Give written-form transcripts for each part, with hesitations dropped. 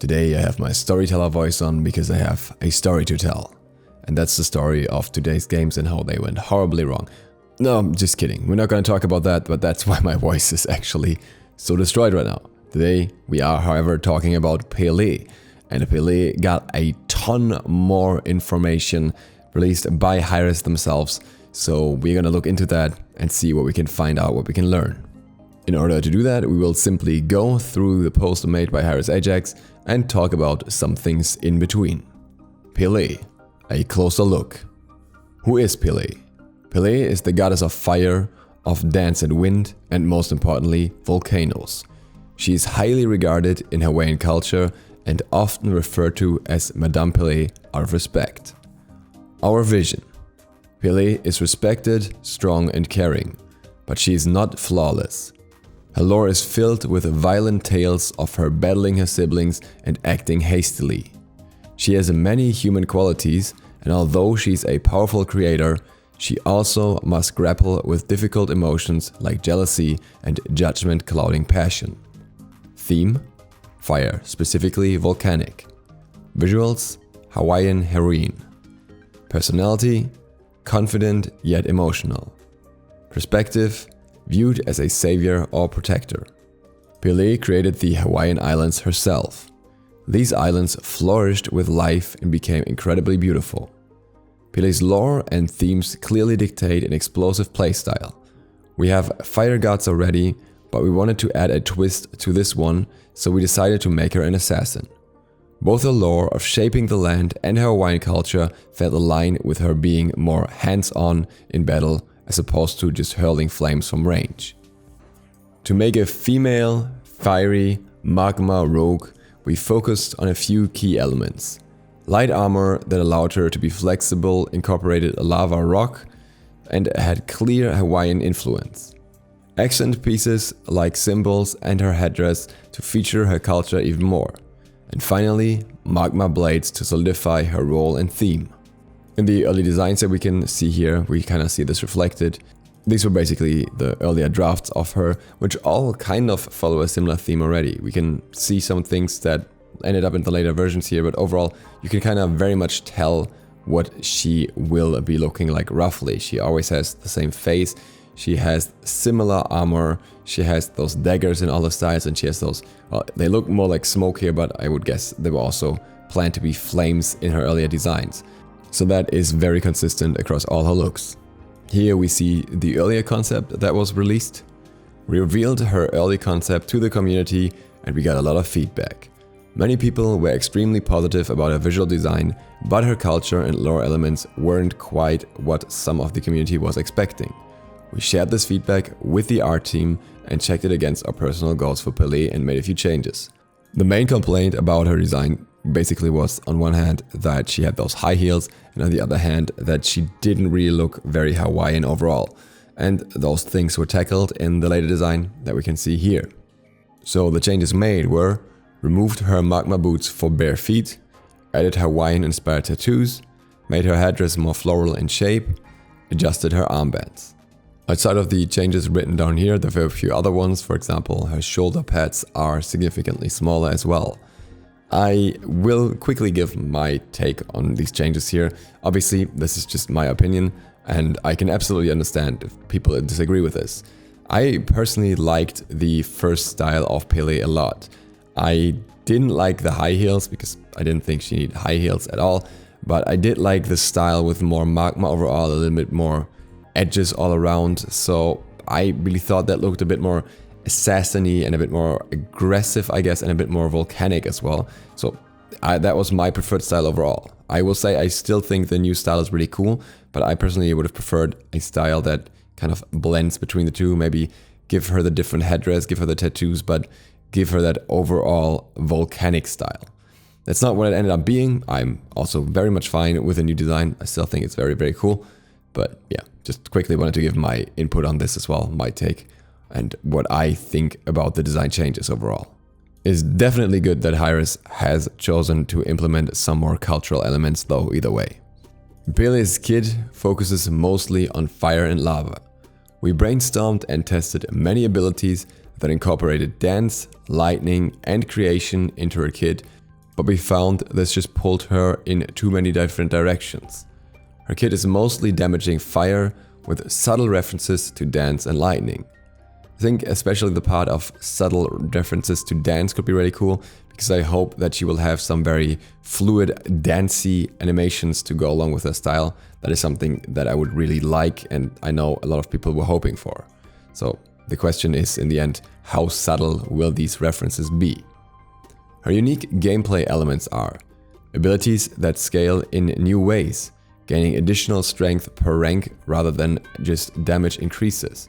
Today I have my storyteller voice on because I have a story to tell. And that's the story of today's games and how they went horribly wrong. No, I'm just kidding. We're not going to talk about that, but that's why my voice is actually so destroyed right now. Today we are, however, talking about Pele. And Pele got a ton more information released by HiRez themselves. So we're going to look into that and see what we can find out, what we can learn. In order to do that, we will simply go through the post made by HiRez Ajax and talk about some things in between. Pele, a closer look. Who is Pele? Pele is the goddess of fire, of dance and wind, and most importantly, volcanoes. She is highly regarded in Hawaiian culture and often referred to as Madame Pele out of respect. Our vision. Pele is respected, strong and caring, but she is not flawless. Her lore is filled with violent tales of her battling her siblings and acting hastily. She has many human qualities, and although she's a powerful creator, she also must grapple with difficult emotions like jealousy and judgment clouding passion. Theme: fire, specifically volcanic. Visuals: Hawaiian heroine. Personality: confident yet emotional. Perspective: viewed as a savior or protector. Pele created the Hawaiian Islands herself. These islands flourished with life and became incredibly beautiful. Pele's lore and themes clearly dictate an explosive playstyle. We have fire gods already, but we wanted to add a twist to this one, so we decided to make her an assassin. Both her lore of shaping the land and her Hawaiian culture fell in line with her being more hands-on in battle as opposed to just hurling flames from range. To make a female, fiery, magma rogue, we focused on a few key elements. Light armor that allowed her to be flexible, incorporated a lava rock, and had clear Hawaiian influence. Accent pieces like symbols and her headdress to feature her culture even more. And finally, magma blades to solidify her role and theme. In the early designs that we can see here, we kind of see this reflected. These were basically the earlier drafts of her, which all kind of follow a similar theme already. We can see some things that ended up in the later versions here, but overall you can kind of very much tell what she will be looking like roughly. She always has the same face, she has similar armor, she has those daggers in all the styles, and she has those, well, they look more like smoke here, but I would guess they were also planned to be flames in her earlier designs. So that is very consistent across all her looks. Here we see the earlier concept that was released. We revealed her early concept to the community and we got a lot of feedback. Many people were extremely positive about her visual design, but her culture and lore elements weren't quite what some of the community was expecting. We shared this feedback with the art team and checked it against our personal goals for Pele and made a few changes. The main complaint about her design basically was, on one hand, that she had those high heels, and on the other hand, that she didn't really look very Hawaiian overall. And those things were tackled in the later design that we can see here. So the changes made were: removed her magma boots for bare feet, added Hawaiian-inspired tattoos, made her headdress more floral in shape, adjusted her armbands. Outside of the changes written down here, there were a few other ones. For example, her shoulder pads are significantly smaller as well. I will quickly give my take on these changes here. Obviously, this is just my opinion, and I can absolutely understand if people disagree with this. I personally liked the first style of Pele a lot. I didn't like the high heels because I didn't think she needed high heels at all, but I did like the style with more magma overall, a little bit more edges all around, so I really thought that looked a bit more assassin-y and a bit more aggressive, I guess, and a bit more volcanic as well. So that was my preferred style overall. I will say I still think the new style is really cool, but I personally would have preferred a style that kind of blends between the two. Maybe give her the different headdress, give her the tattoos, but give her that overall volcanic style. That's not what it ended up being. I'm also very much fine with the new design. I still think it's very, very cool. But yeah, just quickly wanted to give my input on this as well, my take, and what I think about the design changes overall. It's definitely good that HiRez has chosen to implement some more cultural elements though, either way. Pele's kit focuses mostly on fire and lava. We brainstormed and tested many abilities that incorporated dance, lightning and creation into her kit, But we found this just pulled her in too many different directions. Her kit is mostly damaging fire with subtle references to dance and lightning. I think especially the part of subtle references to dance could be really cool, because I hope that she will have some very fluid, dancey animations to go along with her style. That is something that I would really like, and I know a lot of people were hoping for. So the question is, in the end, how subtle will these references be? Her unique gameplay elements are abilities that scale in new ways, gaining additional strength per rank rather than just damage increases.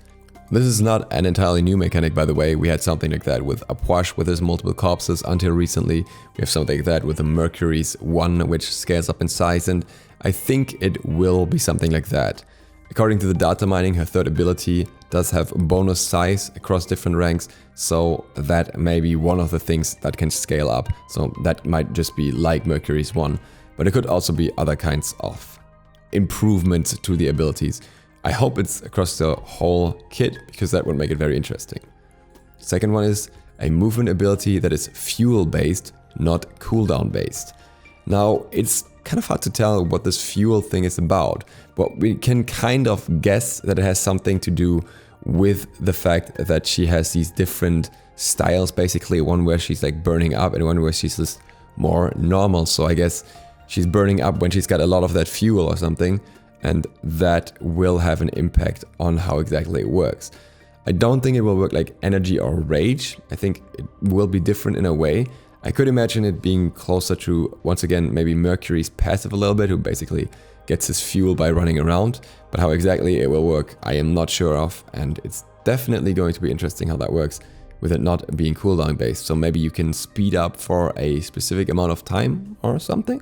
This is not an entirely new mechanic, by the way. We had something like that with Aquatic with his multiple corpses until recently. We have something like that with the Mercury's 1, which scales up in size, and I think it will be something like that. According to the data mining, her third ability does have bonus size across different ranks, so that may be one of the things that can scale up. So that might just be like Mercury's 1, but it could also be other kinds of improvements to the abilities. I hope it's across the whole kit, because that would make it very interesting. Second one is a movement ability that is fuel based, not cooldown based. Now, it's kind of hard to tell what this fuel thing is about, but we can kind of guess that it has something to do with the fact that she has these different styles, basically one where she's like burning up and one where she's just more normal. So I guess she's burning up when she's got a lot of that fuel or something, and that will have an impact on how exactly it works. I don't think it will work like energy or rage. I think it will be different in a way. I could imagine it being closer to, once again, maybe Mercury's passive a little bit, who basically gets his fuel by running around. But how exactly it will work, I am not sure of, and it's definitely going to be interesting how that works, with it not being cooldown based. So maybe you can speed up for a specific amount of time or something.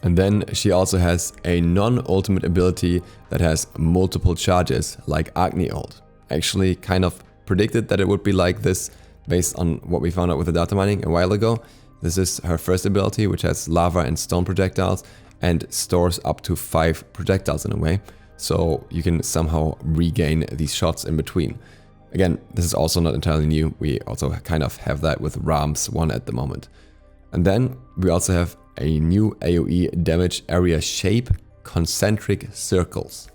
And then she also has a non-ultimate ability that has multiple charges, like NON-ULT. Actually kind of predicted that it would be like this based on what we found out with the data mining a while ago. This is her first ability, which has lava and stone projectiles and stores up to 5 projectiles in a way. So you can somehow regain these shots in between. Again, this is also not entirely new. We also kind of have that with Ram's 1 at the moment. And then we also have a new AoE damage area shape, concentric circles.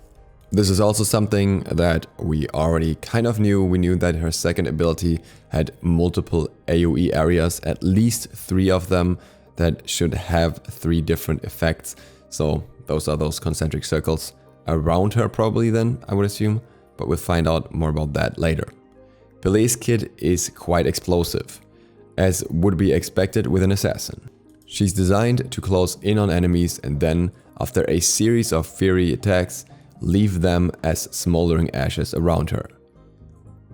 This is also something that we already kind of knew. We knew that her second ability had multiple AoE areas, at least 3 of them, that should have 3 different effects. So those are those concentric circles around her probably then, I would assume, but we'll find out more about that later. Pele's kit is quite explosive, as would be expected with an assassin. She's designed to close in on enemies and then, after a series of fury attacks, leave them as smoldering ashes around her.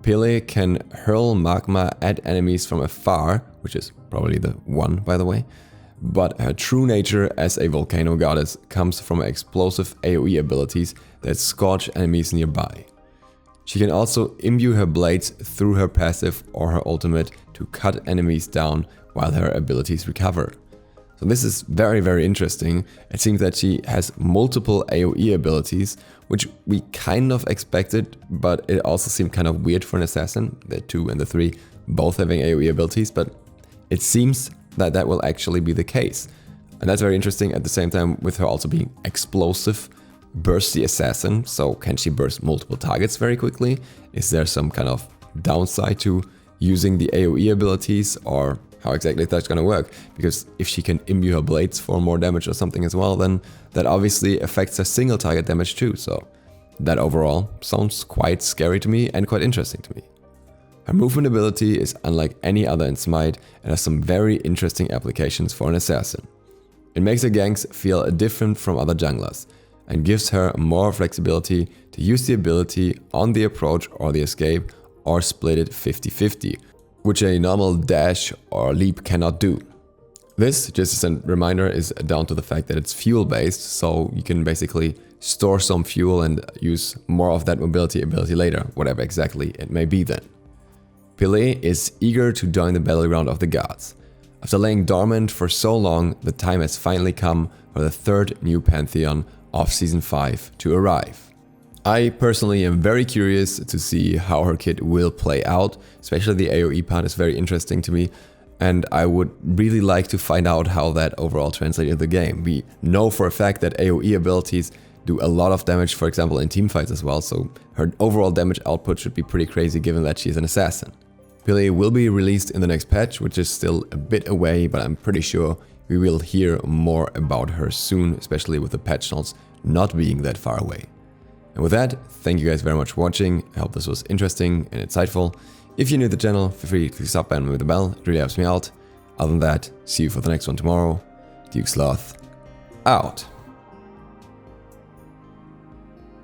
Pele can hurl magma at enemies from afar, which is probably the 1 by the way, but her true nature as a volcano goddess comes from explosive AoE abilities that scorch enemies nearby. She can also imbue her blades through her passive or her ultimate to cut enemies down while her abilities recover. So this is very, very interesting. It seems that she has multiple AoE abilities, which we kind of expected, but it also seemed kind of weird for an assassin, the 2 and the 3 both having AoE abilities, but it seems that that will actually be the case. And that's very interesting at the same time with her also being explosive, bursty assassin. So can she burst multiple targets very quickly? Is there some kind of downside to using the AoE abilities, or how exactly that's going to work? Because if she can imbue her blades for more damage or something as well, then that obviously affects her single target damage too. So that overall sounds quite scary to me and quite interesting to me. Her movement ability is unlike any other in Smite and has some very interesting applications for an assassin. It makes her ganks feel different from other junglers and gives her more flexibility to use the ability on the approach or the escape, or split it 50-50, which a normal dash or leap cannot do. This, just as a reminder, is down to the fact that it's fuel based, so you can basically store some fuel and use more of that mobility ability later, whatever exactly it may be then. Pele is eager to join the battleground of the gods. After laying dormant for so long, the time has finally come for the 3rd new Pantheon of Season 5 to arrive. I personally am very curious to see how her kit will play out, especially the AoE part is very interesting to me. And I would really like to find out how that overall translates in the game. We know for a fact that AoE abilities do a lot of damage, for example, in teamfights as well, so her overall damage output should be pretty crazy given that she's an assassin. Pele will be released in the next patch, which is still a bit away, but I'm pretty sure we will hear more about her soon, especially with the patch notes not being that far away. And with that, thank you guys very much for watching. I hope this was interesting and insightful. If you're new to the channel, feel free to click sub button with the bell, it really helps me out. Other than that, see you for the next one tomorrow. DukeSloth, out.